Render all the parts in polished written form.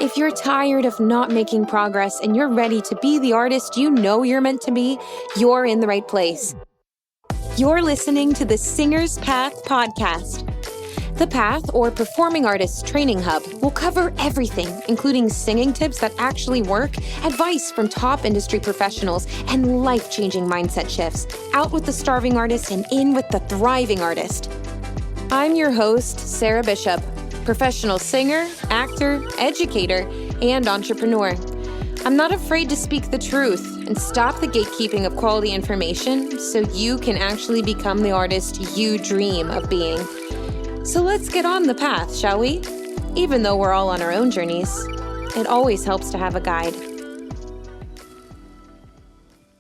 If you're tired of not making progress and you're ready to be the artist you know you're meant to be, you're in the right place. You're listening to the Singer's Path podcast. The Path, or Performing Artists Training Hub, will cover everything, including singing tips that actually work, advice from top industry professionals, and life-changing mindset shifts. Out with the starving artist and in with the thriving artist. I'm your host, Sarah Bishop, professional singer, actor, educator, and entrepreneur. I'm not afraid to speak the truth and stop the gatekeeping of quality information so you can actually become the artist you dream of being. So let's get on the path, shall we? Even though we're all on our own journeys, it always helps to have a guide.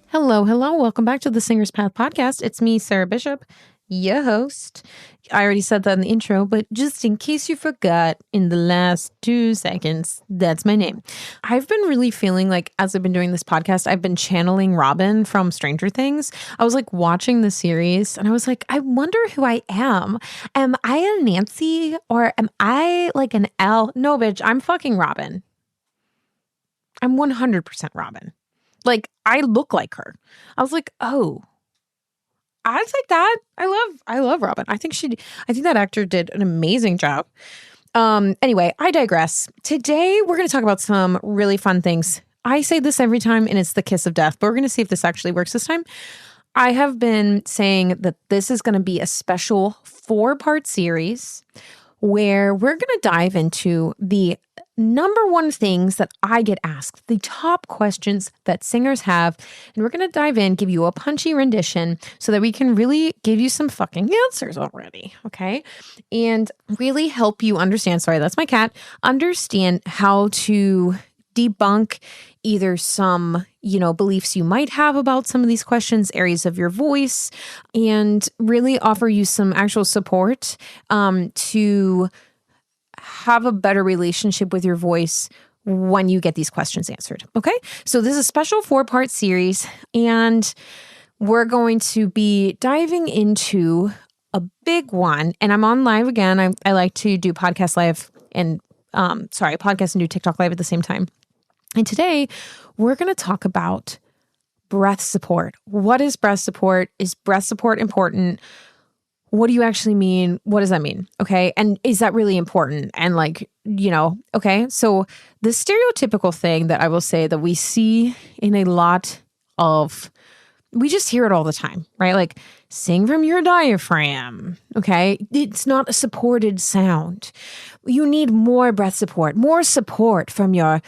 Hello. Welcome back to the Singer's Path podcast. It's me, Sarah Bishop, your host. I already said that in the intro, but just in case you forgot in the last 2 seconds, that's my name. I've been really feeling like, as I've been doing this podcast, I've been channeling Robin from Stranger Things. I was like watching the series and I was like, I wonder who I am. Am I a Nancy or am I like an Elle? No, bitch, I'm fucking Robin. I'm 100% Robin. Like, I look like her. I was like, oh, I like that. I love Robin. I think that actor did an amazing job. Anyway, I digress. Today, we're going to talk about some really fun things. I say this every time and it's the kiss of death, but we're going to see if this actually works this time. I have been saying that this is going to be a special 4-part series where we're going to dive into the number one things that I get asked, the top questions that singers have. And we're going to dive in, give you a punchy rendition so that we can really give you some fucking answers already. Okay. And really help you understand, sorry, that's my cat, understand how to debunk either some, beliefs you might have about some of these questions, areas of your voice, and really offer you some actual support to have a better relationship with your voice when you get these questions answered. Okay. So this is a special 4-part series, and we're going to be diving into a big one. And I'm on live again. I like to do podcast live and podcast and do TikTok live at the same time. And today we're going to talk about breath support. What is breath support? Is breath support important? What do you actually mean? What does that mean? Okay. And is that really important? And okay. So the stereotypical thing that I will say that we see in a lot of, we just hear it all the time, right? Like, sing from your diaphragm. Okay. It's not a supported sound. You need more breath support, more support from your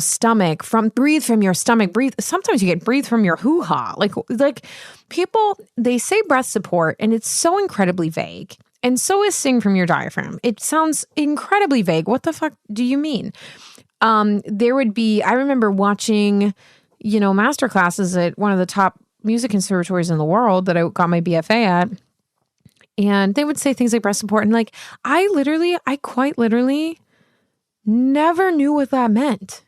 stomach, breathe from your stomach, breathe. Sometimes you get breathe from your hoo-ha. Like people, they say breath support and it's so incredibly vague. And so is sing from your diaphragm. It sounds incredibly vague. What the fuck do you mean? I remember watching, master classes at one of the top music conservatories in the world that I got my BFA at. And they would say things like breath support. And I quite literally never knew what that meant.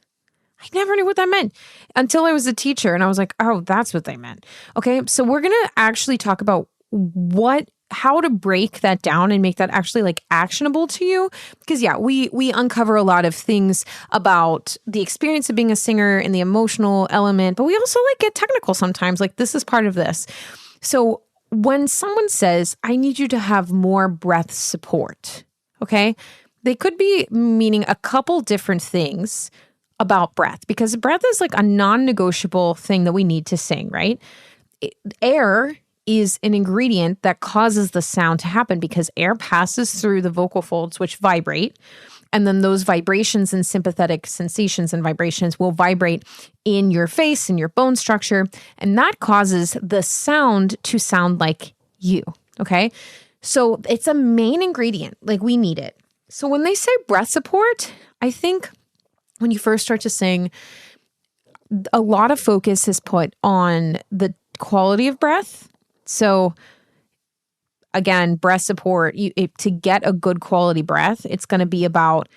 I never knew what that meant until I was a teacher. And I was like, oh, that's what they meant. Okay. So we're going to actually talk about how to break that down and make that actually actionable to you. Because we uncover a lot of things about the experience of being a singer and the emotional element, but we also get technical sometimes. This is part of this. So when someone says, I need you to have more breath support, okay, they could be meaning a couple different things about breath, because breath is a non-negotiable thing that we need to sing, right? Air is an ingredient that causes the sound to happen because air passes through the vocal folds, which vibrate. And then those vibrations and sympathetic sensations and vibrations will vibrate in your face and your bone structure. And that causes the sound to sound like you. Okay. So it's a main ingredient. We need it. So when they say breath support, I think when you first start to sing, a lot of focus is put on the quality of breath. So again, breath support, to get a good quality breath, it's going to be about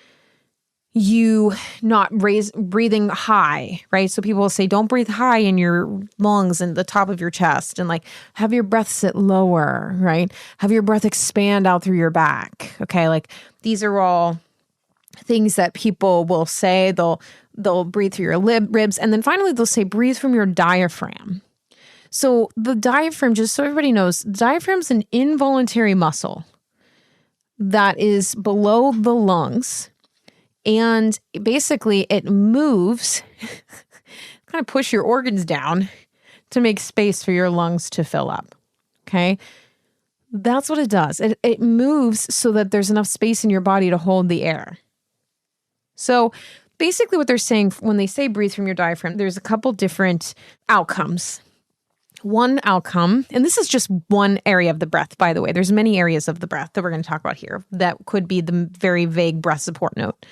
you not breathing high, right? So people will say, don't breathe high in your lungs and the top of your chest, and have your breath sit lower, right? Have your breath expand out through your back. Okay. These are all things that people will say. They'll breathe through your ribs, and then finally they'll say breathe from your diaphragm. So the diaphragm, just so everybody knows, the diaphragm's an involuntary muscle that is below the lungs, and basically it moves, kind of push your organs down to make space for your lungs to fill up. Okay? That's what it does. It moves so that there's enough space in your body to hold the air. So basically what they're saying when they say breathe from your diaphragm, there's a couple different outcomes. One outcome, and this is just one area of the breath, by the way. There's many areas of the breath that we're going to talk about here that could be the very vague breath support note.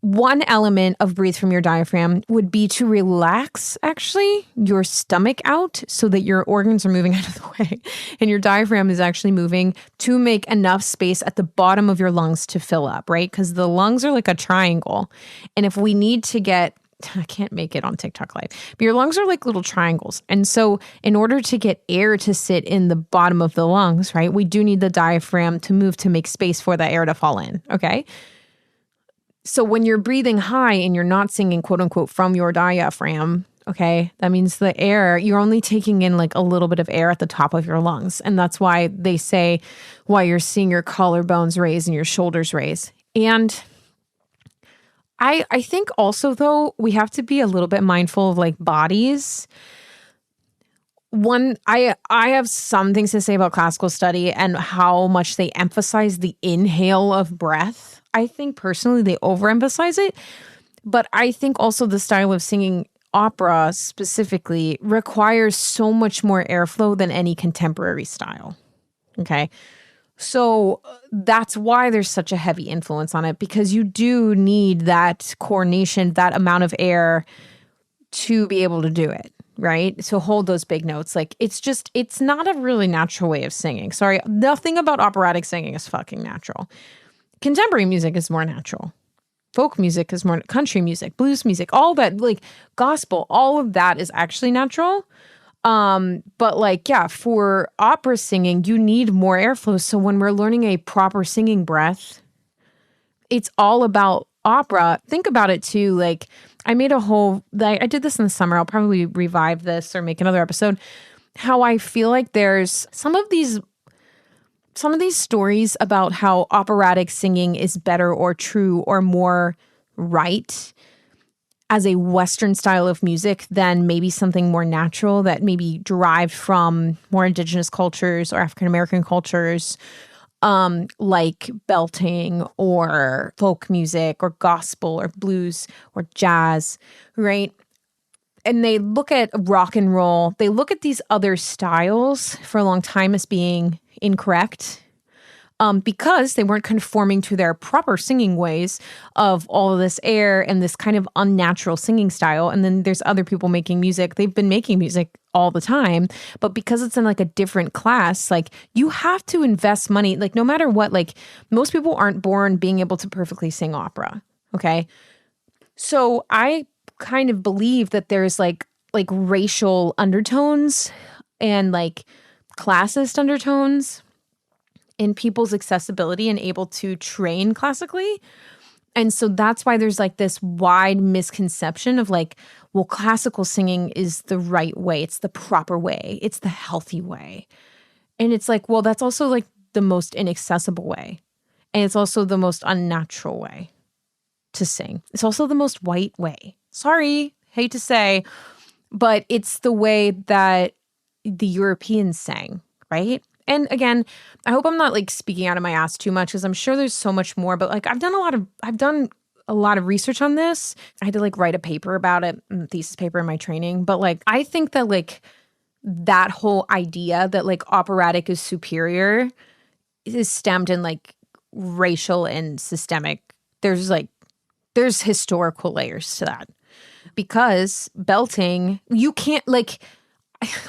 One element of breathe from your diaphragm would be to relax, actually, your stomach out so that your organs are moving out of the way. And your diaphragm is actually moving to make enough space at the bottom of your lungs to fill up, right? Because the lungs are like a triangle. And if we need to get, I can't make it on TikTok Live, but your lungs are like little triangles. And so in order to get air to sit in the bottom of the lungs, right, we do need the diaphragm to move to make space for that air to fall in, okay? So when you're breathing high and you're not singing, quote unquote, from your diaphragm, okay, that means the air, you're only taking in like a little bit of air at the top of your lungs. And that's why they say why you're seeing your collarbones raise and your shoulders raise. And I think also, though, we have to be a little bit mindful of like bodies. One, I have some things to say about classical study and how much they emphasize the inhale of breath. I think personally they overemphasize it, but I think also the style of singing opera specifically requires so much more airflow than any contemporary style. Okay. So that's why there's such a heavy influence on it, because you do need that coordination, that amount of air to be able to do it, right? So hold those big notes. Like it's not a really natural way of singing. Sorry, nothing about operatic singing is fucking natural. Contemporary music is more natural. Folk music is more country music, blues music, all that, like gospel, all of that is actually natural. But like, yeah, for opera singing, you need more airflow. So when we're learning a proper singing breath, it's all about opera. Think about it too. Like I did this in the summer. I'll probably revive this or make another episode. How I feel like there's some of these stories about how operatic singing is better or true or more right as a Western style of music than maybe something more natural that maybe derived from more indigenous cultures or African-American cultures, like belting or folk music or gospel or blues or jazz, right? And they look at rock and roll, they look at these other styles for a long time as being incorrect, because they weren't conforming to their proper singing ways of all of this air and this kind of unnatural singing style. And then there's other people making music. They've been making music all the time, but because it's in like a different class, like you have to invest money, like no matter what, like most people aren't born being able to perfectly sing opera. Okay. So I kind of believe that there's like racial undertones and like classist undertones in people's accessibility and able to train classically. And so that's why there's like this wide misconception of like, well, classical singing is the right way. It's the proper way. It's the healthy way. And it's like, well, that's also like the most inaccessible way. And it's also the most unnatural way to sing. It's also the most white way. Sorry, hate to say, but it's the way that the Europeans sang, right? And again, I hope I'm not like speaking out of my ass too much because I'm sure there's so much more, but like I've done a lot of research on this. I had to like write a paper about it, a thesis paper in my training. But like I think that like that whole idea that like operatic is superior is stemmed in like racial and systemic. There's historical layers to that. Because belting, you can't like.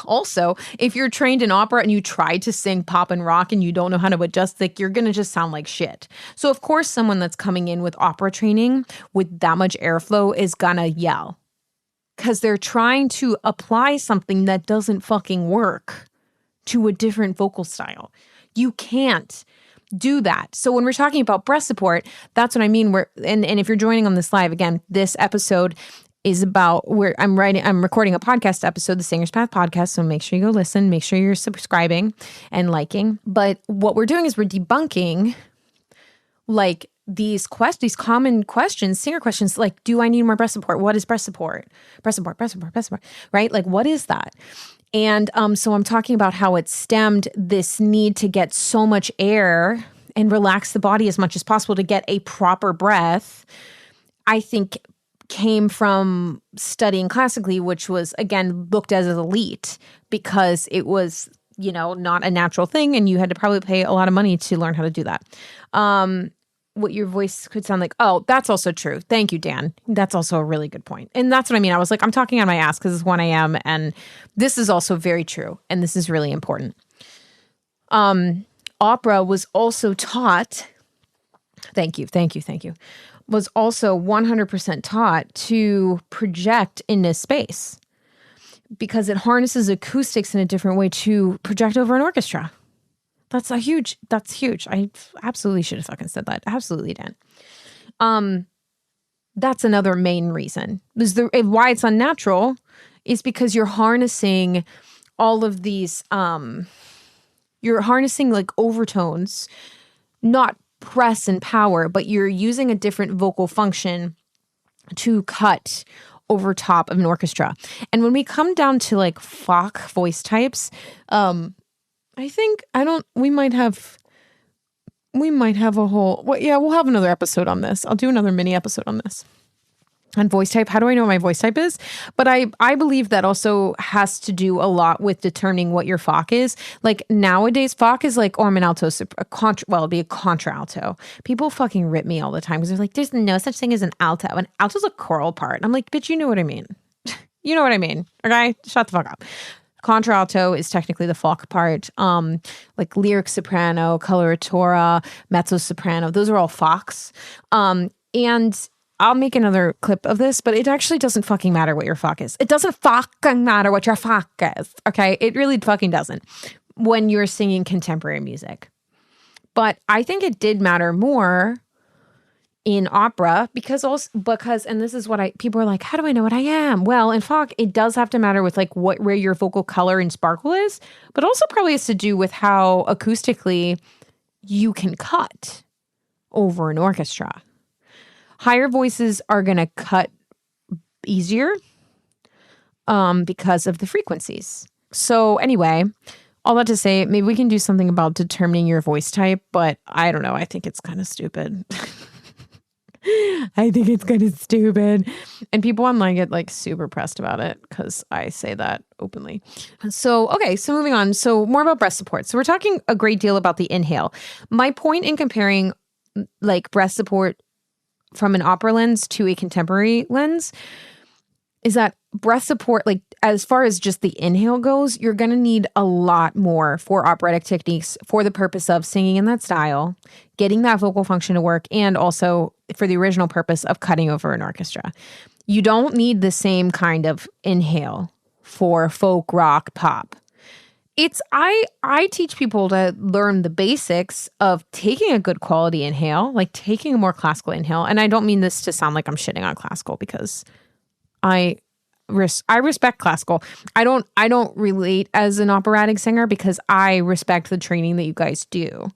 Also, if you're trained in opera and you try to sing pop and rock and you don't know how to adjust, like you're going to just sound like shit. So of course, someone that's coming in with opera training with that much airflow is going to yell because they're trying to apply something that doesn't fucking work to a different vocal style. You can't do that. So when we're talking about breast support, that's what I mean. And if you're joining on this live, again, this episode is about where I'm recording a podcast episode, the Singer's Path podcast. So make sure you go listen, make sure you're subscribing and liking. But what we're doing is we're debunking like these common questions, singer questions, like, do I need more breast support? What is breast support? Breast support, right? Like, what is that? And so I'm talking about how it stemmed this need to get so much air and relax the body as much as possible to get a proper breath, I think came from studying classically, which was, again, looked as elite because it was, not a natural thing. And you had to probably pay a lot of money to learn how to do that. What your voice could sound like. Oh, that's also true. Thank you, Dan. That's also a really good point. And that's what I mean. I was like, I'm talking on my ass because it's 1 a.m. And this is also very true. And this is really important. Opera was also taught, thank you, was also 100% taught to project into space because it harnesses acoustics in a different way to project over an orchestra. That's huge. I absolutely should have fucking said that. Absolutely, Dan. That's another main reason. Why it's unnatural is because you're harnessing all of these, you're harnessing like overtones, not press and power, but you're using a different vocal function to cut over top of an orchestra. And when we come down to like Fock voice types, we might have a whole, we'll have another episode on this. I'll do another mini episode on this. On voice type. How do I know what my voice type is? But I believe that also has to do a lot with determining what your Fock is. Like nowadays, Fock is like, I'm an alto, it'd be a contralto. People fucking rip me all the time because they're like, there's no such thing as an alto. An alto's a choral part. I'm like, bitch, you know what I mean. You know what I mean. Okay? Shut the fuck up. Contralto is technically the Fock part. Like lyric soprano, coloratura, mezzo soprano. Those are all Focks. And I'll make another clip of this, but it actually doesn't fucking matter what your Fock is. It doesn't fucking matter what your Fock is. Okay? It really fucking doesn't when you're singing contemporary music. But I think it did matter more in opera because and this is what people are like, how do I know what I am? Well, in Fock, it does have to matter with like where your vocal color and sparkle is, but also probably has to do with how acoustically you can cut over an orchestra. Higher voices are going to cut easier because of the frequencies. So anyway, all that to say, maybe we can do something about determining your voice type, but I don't know. I think it's kind of stupid. I think it's kind of stupid. And people online get like super pressed about it because I say that openly. So, okay, so moving on. So more about breast support. So we're talking a great deal about the inhale. My point in comparing like breast support from an opera lens to a contemporary lens is that breath support, like as far as just the inhale goes, you're going to need a lot more for operatic techniques for the purpose of singing in that style, getting that vocal function to work, and also for the original purpose of cutting over an orchestra. You don't need the same kind of inhale for folk, rock, pop. I teach people to learn the basics of taking a good quality inhale, like taking a more classical inhale. And I don't mean this to sound like I'm shitting on classical because I respect classical. I don't relate as an operatic singer because I respect the training that you guys do.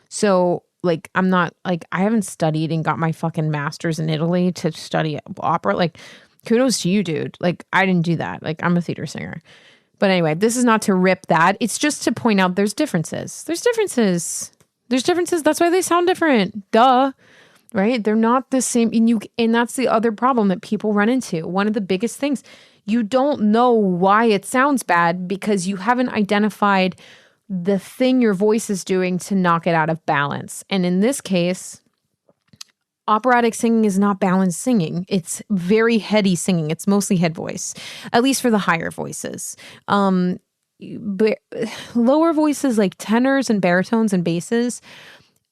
So like, I'm not like, I haven't studied and got my fucking master's in Italy to study opera. Like, kudos to you, dude. Like, I didn't do that. Like, I'm a theater singer. But anyway, this is not to rip that. It's just to point out there's differences. There's differences. That's why they sound different. Duh. Right? They're not the same. And that's the other problem that people run into. One of the biggest things, you don't know why it sounds bad because you haven't identified the thing your voice is doing to knock it out of balance. And in this case, operatic singing is not balanced singing. It's very heady singing. It's mostly head voice, at least for the higher voices. But lower voices like tenors and baritones and basses,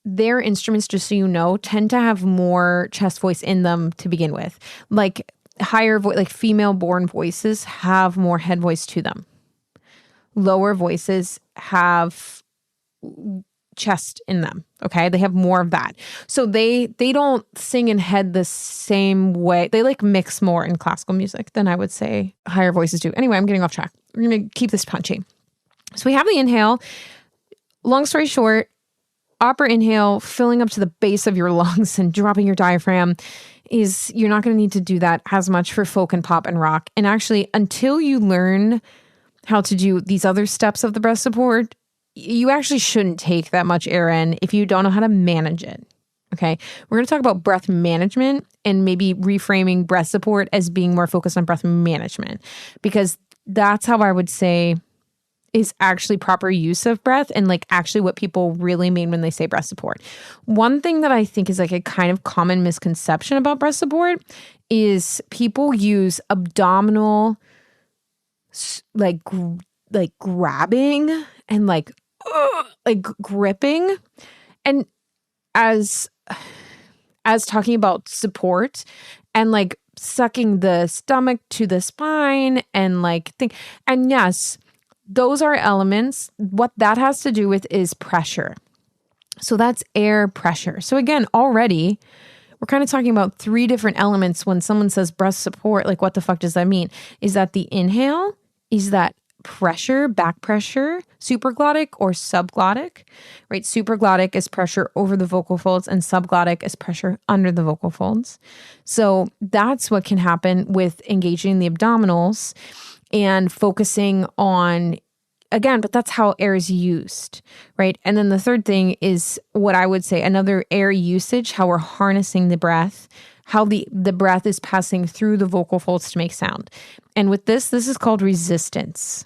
their instruments, just so you know, tend to have more chest voice in them to begin with. Like higher voice, like female born voices have more head voice to them. Lower voices have chest in them. Okay. They have more of that. So they don't sing in head the same way. They like mix more in classical music than I would say higher voices do. Anyway, I'm getting off track. We're going to keep this punchy. So we have the inhale. Long story short, opera inhale, filling up to the base of your lungs and dropping your diaphragm is, you're not going to need to do that as much for folk and pop and rock. And actually, until you learn how to do these other steps of the breath support, you actually shouldn't take that much air in if you don't know how to manage it. Okay. We're going to talk about breath management and maybe reframing breath support as being more focused on breath management, because that's how I would say is actually proper use of breath and like actually what people really mean when they say breath support. One thing that I think is like a kind of common misconception about breath support is people use abdominal like grabbing and like gripping and as talking about support and like sucking the stomach to the spine and like and yes, those are elements. What that has to do with is pressure. So that's air pressure. So again, already we're kind of talking about three different elements when someone says breath support. Like, what the fuck does that mean? Is that the inhale? Is that pressure, back pressure, supraglottic or subglottic, right? Supraglottic is pressure over the vocal folds and subglottic is pressure under the vocal folds. So that's what can happen with engaging the abdominals and focusing on, again, but that's how air is used, right? And then the third thing is what I would say, another air usage, how we're harnessing the breath, how the breath is passing through the vocal folds to make sound. And with this is called resistance.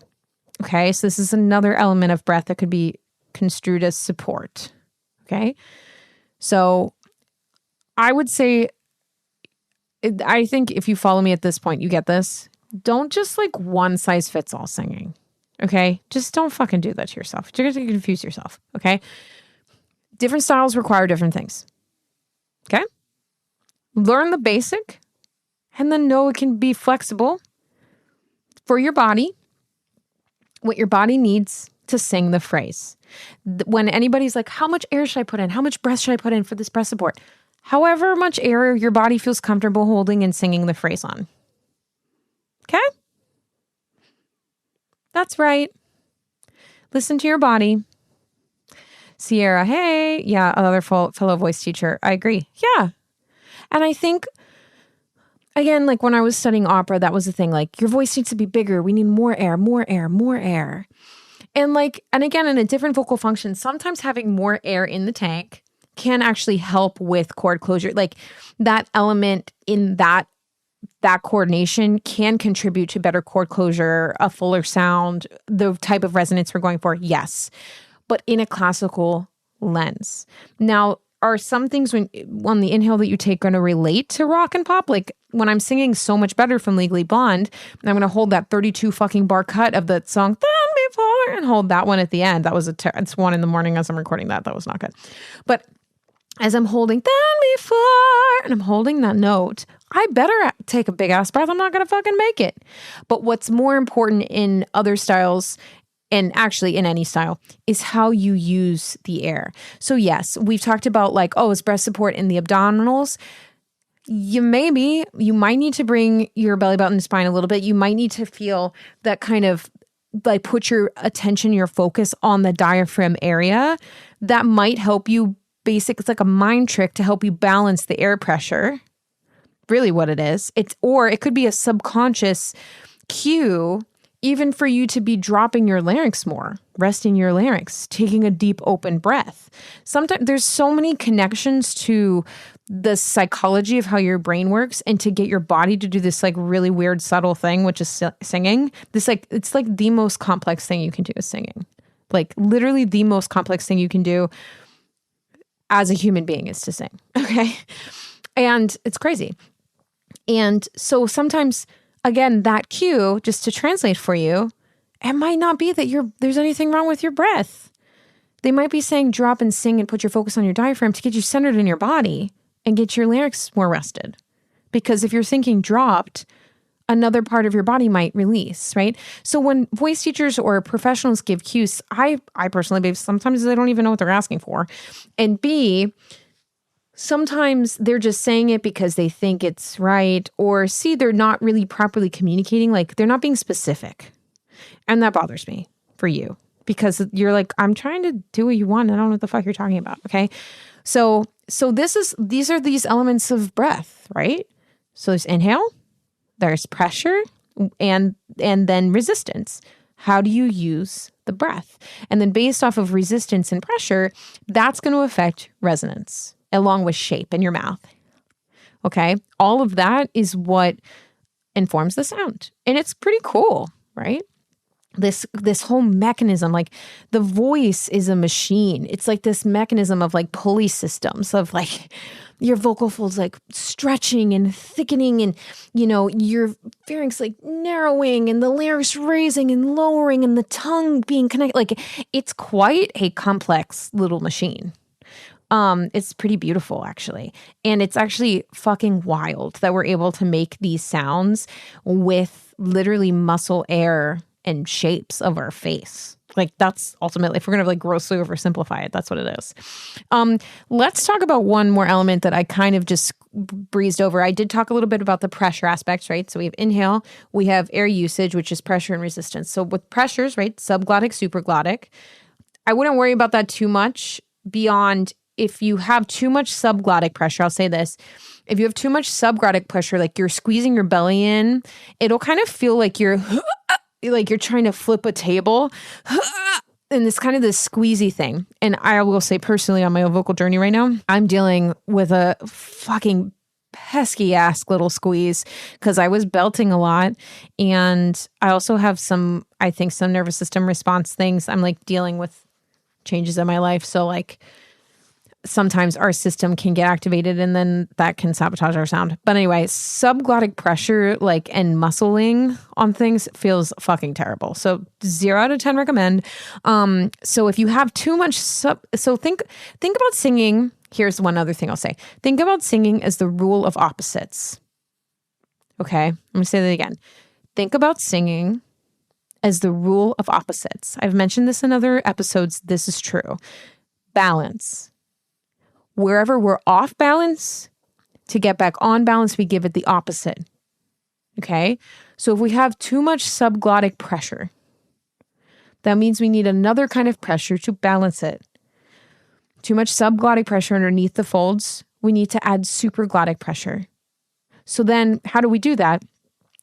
Okay, so this is another element of breath that could be construed as support. Okay, so I would say, I think if you follow me at this point, you get this. Don't just like one size fits all singing. Okay, just don't fucking do that to yourself. You're going to confuse yourself. Okay, different styles require different things. Okay, learn the basic and then know it can be flexible for your body, what your body needs to sing the phrase. When anybody's like, how much air should I put in? How much breath should I put in for this breath support? However much air your body feels comfortable holding and singing the phrase on. Okay? That's right. Listen to your body. Sierra, hey. Yeah, another fellow voice teacher. I agree. Yeah. And I think, again, like when I was studying opera, that was the thing. Like, your voice needs to be bigger. We need more air, more air, more air. And again, in a different vocal function, sometimes having more air in the tank can actually help with chord closure. Like that element in that coordination can contribute to better chord closure, a fuller sound, the type of resonance we're going for. Yes. But in a classical lens. Now, are some things on the inhale that you take going to relate to rock and pop? Like when I'm singing So Much Better from Legally Blonde, and I'm going to hold that 32 fucking bar cut of the song before and hold that one at the end. That was it's 1 a.m. as I'm recording that. That was not good. But as I'm holding than before and I'm holding that note, I better take a big ass breath. I'm not going to fucking make it. But what's more important in other styles, and actually in any style, is how you use the air. So yes, we've talked about like, oh, it's breath support in the abdominals. You might need to bring your belly button and spine a little bit. You might need to feel that kind of like put your attention, your focus on the diaphragm area. That might help you it's like a mind trick to help you balance the air pressure. Really what it is. Or it could be a subconscious cue even for you to be dropping your larynx more, resting your larynx, taking a deep open breath. Sometimes there's so many connections to the psychology of how your brain works and to get your body to do this like really weird, subtle thing, which is singing. It's like the most complex thing you can do is singing. Like literally the most complex thing you can do as a human being is to sing. Okay. And it's crazy. And so sometimes, again, that cue, just to translate for you, it might not be that there's anything wrong with your breath. They might be saying drop and sing and put your focus on your diaphragm to get you centered in your body and get your larynx more rested. Because if you're thinking dropped, another part of your body might release, right? So when voice teachers or professionals give cues, I personally believe sometimes they don't even know what they're asking for. And B, sometimes they're just saying it because they think it's right. Or C, they're not really properly communicating. Like they're not being specific. And that bothers me for you because you're like, I'm trying to do what you want. I don't know what the fuck you're talking about. Okay. So these are these elements of breath, right? So there's inhale, there's pressure, and then resistance. How do you use the breath? And then based off of resistance and pressure, that's going to affect resonance along with shape in your mouth. Okay? All of that is what informs the sound. And it's pretty cool, right? This whole mechanism, like the voice is a machine. It's like this mechanism of like pulley systems of like your vocal folds like stretching and thickening and, you know, your pharynx like narrowing and the larynx raising and lowering and the tongue being connected. Like it's quite a complex little machine. It's pretty beautiful actually. And it's actually fucking wild that we're able to make these sounds with literally muscle air and shapes of our face. Like that's ultimately, if we're going to like grossly oversimplify it, that's what it is. Let's talk about one more element that I kind of just breezed over. I did talk a little bit about the pressure aspects, right? So we have inhale, we have air usage, which is pressure and resistance. So with pressures, right? Subglottic, supraglottic. I wouldn't worry about that too much beyond if you have too much subglottic pressure. I'll say this. If you have too much subglottic pressure, like you're squeezing your belly in, it'll kind of feel like you're trying to flip a table and it's kind of this squeezy thing. And I will say personally on my own vocal journey right now, I'm dealing with a fucking pesky ass little squeeze because I was belting a lot. And I also have some nervous system response things. I'm like dealing with changes in my life. So like sometimes our system can get activated and then that can sabotage our sound. But anyway, subglottic pressure like and muscling on things feels fucking terrible. So 0 out of 10 recommend. So if you have too much think about singing. Here's one other thing I'll say. Think about singing as the rule of opposites. Okay, I'm gonna say that again. Think about singing as the rule of opposites. I've mentioned this in other episodes. This is true. Balance. Wherever we're off balance, to get back on balance, we give it the opposite. Okay? So if we have too much subglottic pressure, that means we need another kind of pressure to balance it. Too much subglottic pressure underneath the folds, we need to add supraglottic pressure. So then how do we do that?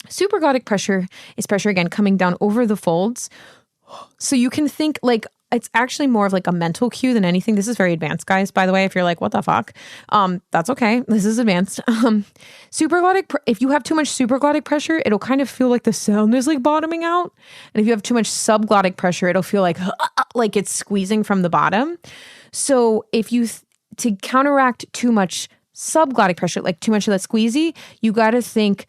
Supraglottic pressure is pressure, again, coming down over the folds. So you can think like, it's actually more of like a mental cue than anything. This is very advanced, guys, by the way. If you're like, what the fuck? That's okay. This is advanced. Supraglottic, if you have too much supraglottic pressure, it'll kind of feel like the sound is like bottoming out. And if you have too much subglottic pressure, it'll feel like it's squeezing from the bottom. So if you, to counteract too much subglottic pressure, like too much of that squeezy, you got to think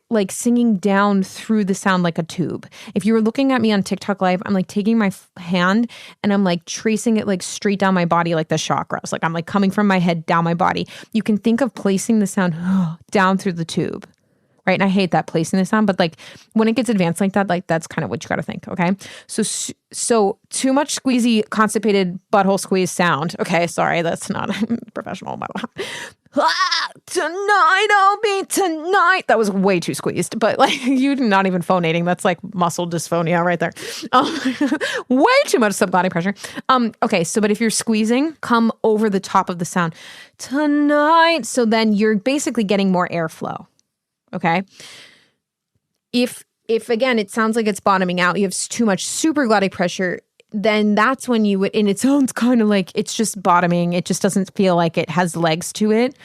like singing down through the sound like a tube. If you were looking at me on TikTok live, I'm like taking my hand and I'm like tracing it like straight down my body like the chakras. Like I'm like coming from my head down my body. You can think of placing the sound down through the tube, right? And I hate that placing the sound, but like when it gets advanced like that, like that's kind of what you got to think, okay? So too much squeezy, constipated butthole squeeze sound. Okay, sorry, that's not professional, but tonight I'll be tonight. That was way too squeezed, but like you're not even phonating. That's like muscle dysphonia right there. Way too much subglottic pressure. Okay, so but if you're squeezing, come over the top of the sound tonight. So then you're basically getting more airflow. Okay. If again, it sounds like it's bottoming out, you have too much supraglottic pressure, then that's when you would, and it sounds kind of like it's just bottoming. It just doesn't feel like it has legs to it.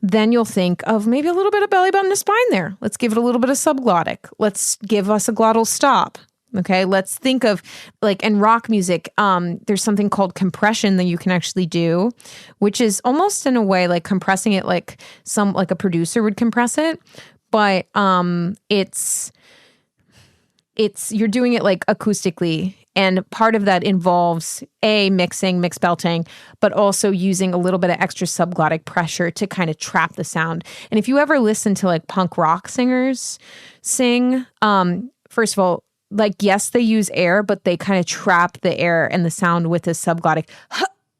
Then you'll think of maybe a little bit of belly button to spine there. Let's give it a little bit of subglottic. Let's give us a glottal stop. Okay. Let's think of like in rock music, there's something called compression that you can actually do, which is almost in a way like compressing it like a producer would compress it. But it's you're doing it like acoustically And part of that involves mix belting, but also using a little bit of extra subglottic pressure to kind of trap the sound. And if you ever listen to like punk rock singers sing, first of all, like, yes, they use air, but they kind of trap the air and the sound with this subglottic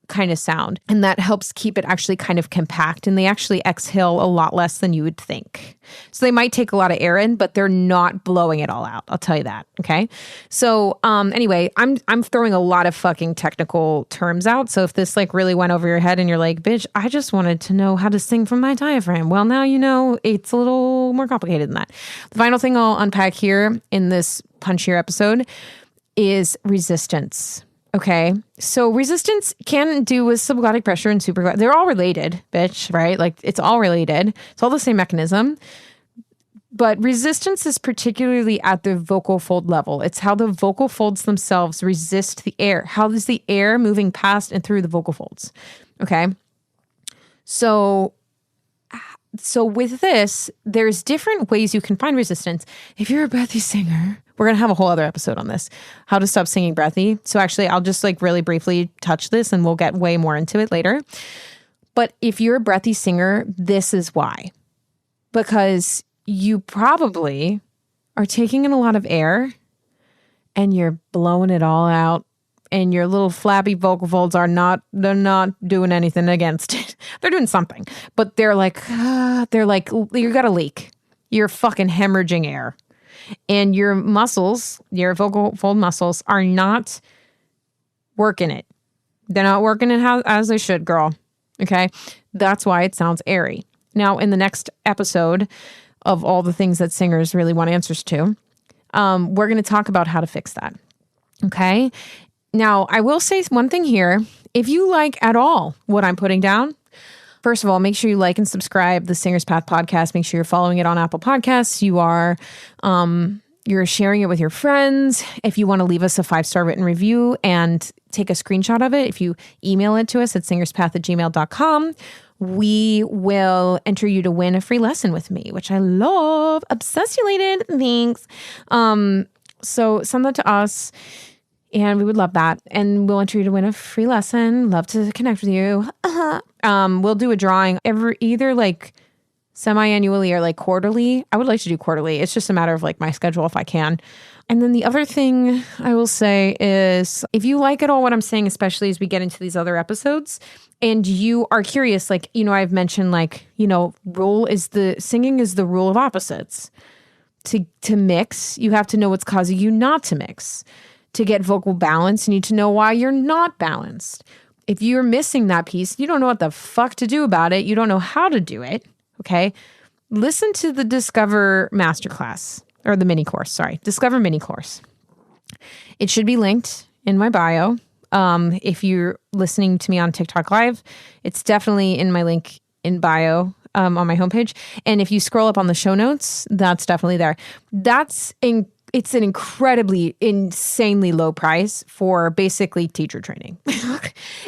kind of sound. And that helps keep it actually kind of compact. And they actually exhale a lot less than you would think. So they might take a lot of air in, but they're not blowing it all out. I'll tell you that. Okay. So anyway, I'm throwing a lot of fucking technical terms out. So if this like really went over your head and you're like, bitch, I just wanted to know how to sing from my diaphragm. Well, now you know it's a little more complicated than that. The final thing I'll unpack here in this punchier episode is resistance. Okay, so resistance can do with subglottic pressure and supraglottic. They're all related, bitch, right? Like, it's all related. It's all the same mechanism. But resistance is particularly at the vocal fold level. It's how the vocal folds themselves resist the air. How is the air moving past and through the vocal folds? Okay, so with this, there's different ways you can find resistance. If you're a breathy singer, we're going to have a whole other episode on this, how to stop singing breathy. So actually, I'll just like really briefly touch this and we'll get way more into it later. But if you're a breathy singer, this is why. Because you probably are taking in a lot of air and you're blowing it all out. And your little flabby vocal folds they're not doing anything against it. They're doing something, but they're like, you got a leak. You're fucking hemorrhaging air. And your muscles, your vocal fold muscles are not working it. They're not working it as they should, girl. Okay. That's why it sounds airy. Now, in the next episode of all the things that singers really want answers to, we're going to talk about how to fix that. Okay. Now, I will say one thing here. If you like at all what I'm putting down, first of all, make sure you like and subscribe the Singer's Path podcast. Make sure you're following it on Apple Podcasts. You're sharing it with your friends. If you want to leave us a 5-star written review and take a screenshot of it, if you email it to us at singerspath@gmail.com, we will enter you to win a free lesson with me, which I love. Obsessulated. Thanks. So send that to us. And we would love that. And we'll enter you to win a free lesson. Love to connect with you. We'll do a drawing either like semi-annually or like quarterly. I would like to do quarterly. It's just a matter of like my schedule if I can. And then the other thing I will say is if you like at all what I'm saying, especially as we get into these other episodes, and you are curious, like, I've mentioned like, singing is the rule of opposites. To mix, you have to know what's causing you not to mix. To get vocal balance, you need to know why you're not balanced. If you're missing that piece, you don't know what the fuck to do about it. You don't know how to do it. Okay. Listen to the Discover Masterclass or the mini course. Sorry. Discover mini course. It should be linked in my bio. If you're listening to me on TikTok Live, it's definitely in my link in bio on my homepage. And if you scroll up on the show notes, that's definitely there. It's an incredibly, insanely low price for basically teacher training.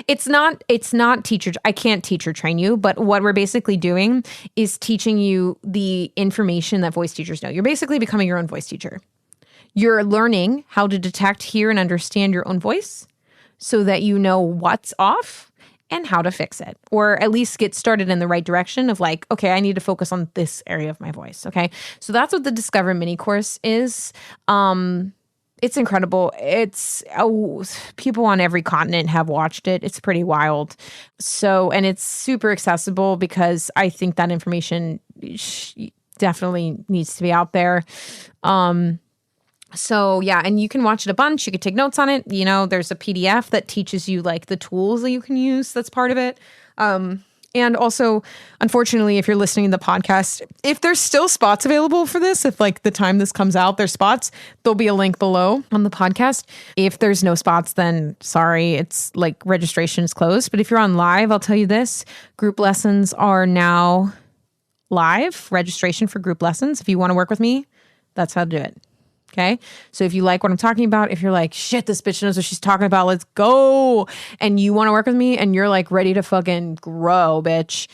It's not teacher. I can't teacher train you, but what we're basically doing is teaching you the information that voice teachers know. You're basically becoming your own voice teacher. You're learning how to detect, hear, and understand your own voice so that you know what's off and how to fix it, or at least get started in the right direction of like, okay, I need to focus on this area of my voice. Okay. So that's what the Discover mini course is. It's incredible. People on every continent have watched it. It's pretty wild. So, and it's super accessible because I think that information definitely needs to be out there. So yeah, and you can watch it a bunch. You can take notes on it. There's a PDF that teaches you like the tools that you can use. That's part of it. And also, unfortunately, if you're listening to the podcast, if there's still spots available for this, if like the time this comes out, there's spots, there'll be a link below on the podcast. If there's no spots, then sorry, it's like registration is closed. But if you're on live, I'll tell you this, group lessons are now live. Registration for group lessons. If you want to work with me, that's how to do it. Okay. So if you like what I'm talking about, if you're like, shit, this bitch knows what she's talking about, let's go. And you want to work with me and you're like ready to fucking grow, bitch.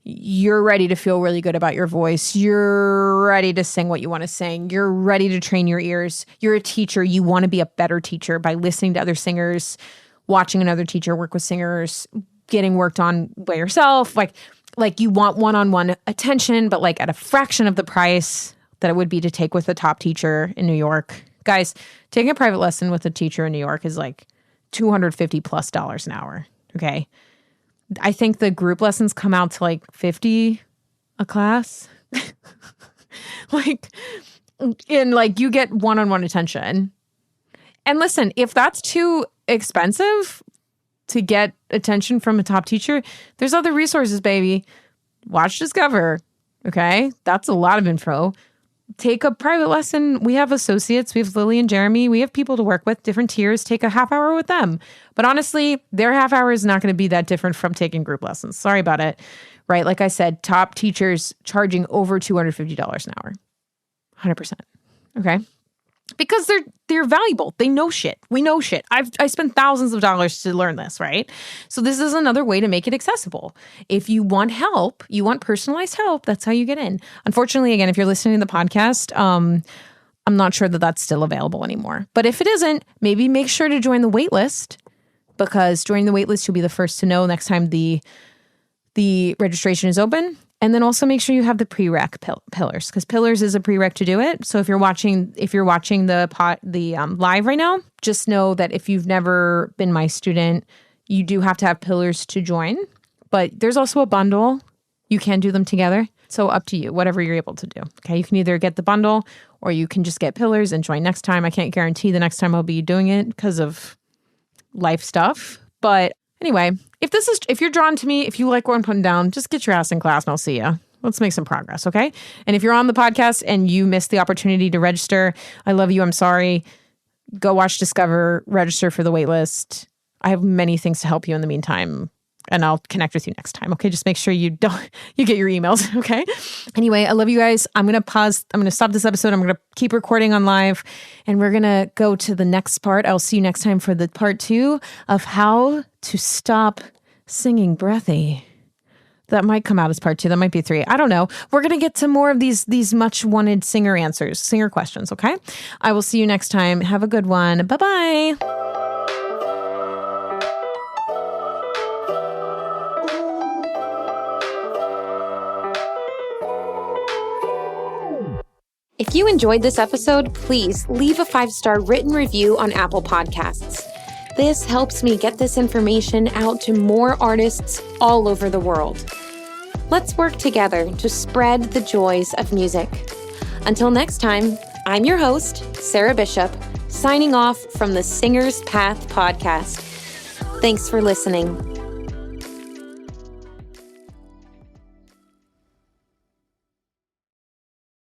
you're ready to feel really good about your voice. You're ready to sing what you want to sing. You're ready to train your ears. You're a teacher. You want to be a better teacher by listening to other singers, watching another teacher work with singers, getting worked on by yourself. Like you want one-on-one attention, but like at a fraction of the price that it would be to take with a top teacher in New York. Guys, taking a private lesson with a teacher in New York is like $250+ an hour. Okay. I think the group lessons come out to like $50 a class. You get one-on-one attention. And listen, if that's too expensive to get attention from a top teacher, there's other resources, baby. Watch Discover. Okay. That's a lot of info. Take a private lesson. We have associates. We have Lily and Jeremy. We have people to work with, different tiers. Take a half hour with them. But honestly, their half hour is not going to be that different from taking group lessons. Sorry about it. Right? Like I said, top teachers charging over $250 an hour. 100%. Okay. Because they're valuable. They know shit. We know shit. I spent thousands of dollars to learn this, right? So this is another way to make it accessible. If you want help, you want personalized help, that's how you get in. Unfortunately, again, if you're listening to the podcast, I'm not sure that that's still available anymore. But if it isn't, maybe make sure to join the wait list, because joining the wait list, you'll be the first to know next time the registration is open. And then also make sure you have the prereq pillars, because pillars is a prereq to do it. So if you're watching the live right now, just know that if you've never been my student, you do have to have pillars to join. But there's also a bundle. You can do them together. So up to you, whatever you're able to do. Okay, you can either get the bundle or you can just get pillars and join next time. I can't guarantee the next time I'll be doing it because of life stuff. But anyway, if you're drawn to me, if you like what I'm putting down, just get your ass in class and I'll see you. Let's make some progress, okay? And if you're on the podcast and you missed the opportunity to register, I love you. I'm sorry. Go watch Discover, register for the wait list. I have many things to help you in the meantime, and I'll connect with you next time, okay? Just make sure you get your emails, okay? Anyway, I love you guys. I'm going to pause. I'm going to stop this episode. I'm going to keep recording on live, and we're going to go to the next part. I'll see you next time for the part 2 of how to stop singing breathy. That might come out as part 2. That might be 3. I don't know. We're going to get to more of these much wanted singer questions, okay? I will see you next time. Have a good one. Bye-bye. If you enjoyed this episode, please leave a 5-star written review on Apple Podcasts. This helps me get this information out to more artists all over the world. Let's work together to spread the joys of music. Until next time, I'm your host, Sarah Bishop, signing off from the Singer's Path podcast. Thanks for listening.